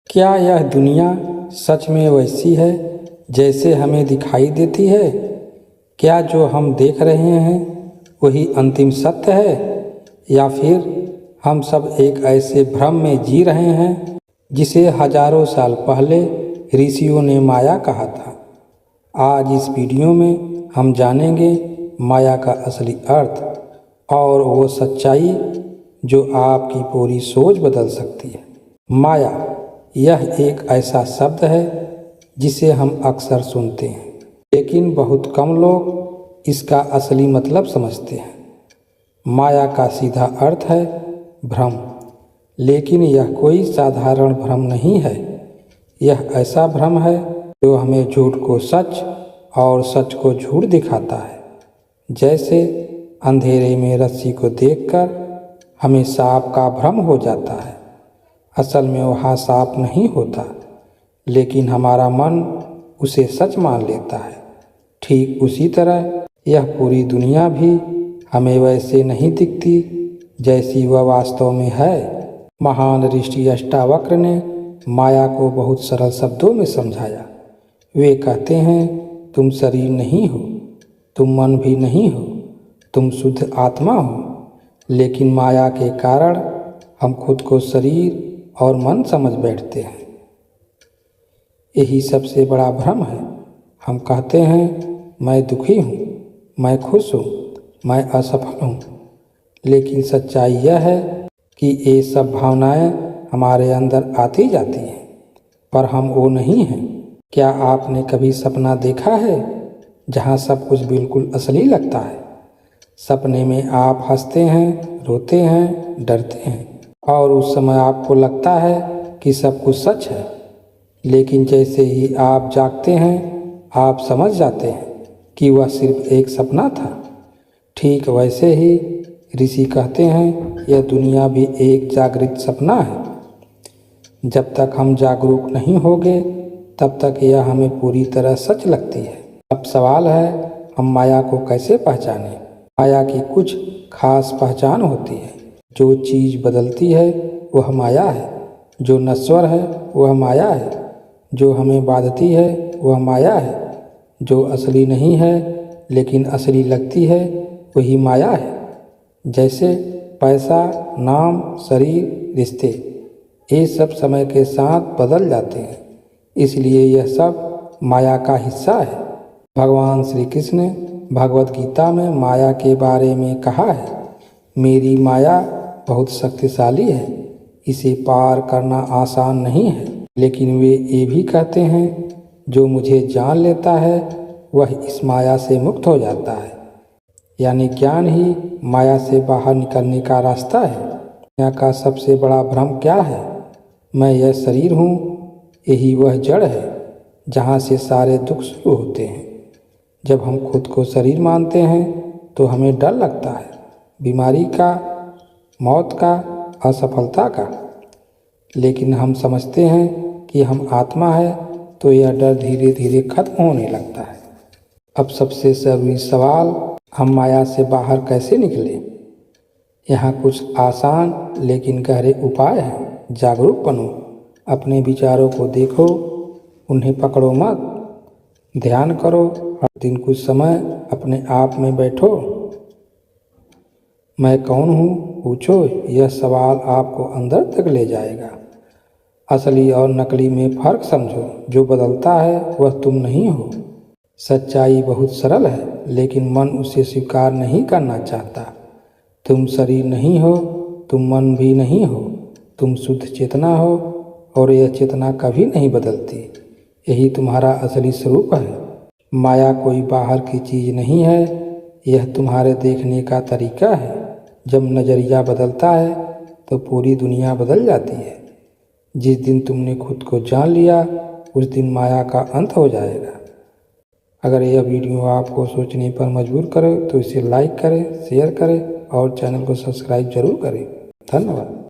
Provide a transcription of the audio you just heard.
क्या यह दुनिया सच में वैसी है जैसे हमें दिखाई देती है? क्या जो हम देख रहे हैं वही अंतिम सत्य है, या फिर हम सब एक ऐसे भ्रम में जी रहे हैं जिसे हजारों साल पहले ऋषियों ने माया कहा था? आज इस वीडियो में हम जानेंगे माया का असली अर्थ और वो सच्चाई जो आपकी पूरी सोच बदल सकती है। माया यह एक ऐसा शब्द है जिसे हम अक्सर सुनते हैं, लेकिन बहुत कम लोग इसका असली मतलब समझते हैं। माया का सीधा अर्थ है भ्रम, लेकिन यह कोई साधारण भ्रम नहीं है। यह ऐसा भ्रम है जो हमें झूठ को सच और सच को झूठ दिखाता है। जैसे अंधेरे में रस्सी को देखकर हमें सांप का भ्रम हो जाता है, असल में वहाँ सांप नहीं होता, लेकिन हमारा मन उसे सच मान लेता है। ठीक उसी तरह यह पूरी दुनिया भी हमें वैसे नहीं दिखती जैसी वह वास्तव में है। महान ऋषि अष्टावक्र ने माया को बहुत सरल शब्दों में समझाया। वे कहते हैं, तुम शरीर नहीं हो, तुम मन भी नहीं हो, तुम शुद्ध आत्मा हो। लेकिन माया के कारण हम खुद को शरीर और मन समझ बैठते हैं। यही सबसे बड़ा भ्रम है। हम कहते हैं, मैं दुखी हूँ, मैं खुश हूँ, मैं असफल हूँ, लेकिन सच्चाई यह है कि ये सब भावनाएं हमारे अंदर आती जाती हैं, पर हम वो नहीं हैं। क्या आपने कभी सपना देखा है जहाँ सब कुछ बिल्कुल असली लगता है? सपने में आप हंसते हैं, रोते हैं, डरते हैं, और उस समय आपको लगता है कि सब कुछ सच है। लेकिन जैसे ही आप जागते हैं, आप समझ जाते हैं कि वह सिर्फ एक सपना था। ठीक वैसे ही ऋषि कहते हैं, यह दुनिया भी एक जागृत सपना है। जब तक हम जागरूक नहीं होंगे तब तक यह हमें पूरी तरह सच लगती है। अब सवाल है, हम माया को कैसे पहचानें? माया की कुछ खास पहचान होती है। जो चीज़ बदलती है वह माया है, जो नश्वर है वह माया है, जो हमें बांधती है वह माया है, जो असली नहीं है लेकिन असली लगती है वही माया है। जैसे पैसा, नाम, शरीर, रिश्ते, ये सब समय के साथ बदल जाते हैं, इसलिए यह सब माया का हिस्सा है। भगवान श्री कृष्ण ने भगवद गीता में माया के बारे में कहा है, मेरी माया बहुत शक्तिशाली है, इसे पार करना आसान नहीं है। लेकिन वे ये भी कहते हैं, जो मुझे जान लेता है वह इस माया से मुक्त हो जाता है। यानी ज्ञान ही माया से बाहर निकलने का रास्ता है। दुनिया का सबसे बड़ा भ्रम क्या है? मैं यह शरीर हूँ, यही वह जड़ है जहाँ से सारे दुख शुरू होते हैं। जब हम खुद को शरीर मानते हैं तो हमें डर लगता है, बीमारी का, मौत का, असफलता का। लेकिन हम समझते हैं कि हम आत्मा है तो यह डर धीरे धीरे खत्म होने लगता है। अब सबसे ज़रूरी सवाल, हम माया से बाहर कैसे निकलें? यहाँ कुछ आसान लेकिन गहरे उपाय हैं। जागरूक बनो, अपने विचारों को देखो, उन्हें पकड़ो मत। ध्यान करो, हर दिन कुछ समय अपने आप में बैठो। मैं कौन हूँ पूछो, यह सवाल आपको अंदर तक ले जाएगा। असली और नकली में फ़र्क समझो, जो बदलता है वह तुम नहीं हो। सच्चाई बहुत सरल है, लेकिन मन उसे स्वीकार नहीं करना चाहता। तुम शरीर नहीं हो, तुम मन भी नहीं हो, तुम शुद्ध चेतना हो, और यह चेतना कभी नहीं बदलती। यही तुम्हारा असली स्वरूप है। माया कोई बाहर की चीज़ नहीं है, यह तुम्हारे देखने का तरीका है। जब नज़रिया बदलता है तो पूरी दुनिया बदल जाती है। जिस दिन तुमने खुद को जान लिया, उस दिन माया का अंत हो जाएगा। अगर यह वीडियो आपको सोचने पर मजबूर करे तो इसे लाइक करें, शेयर करें और चैनल को सब्सक्राइब जरूर करें। धन्यवाद।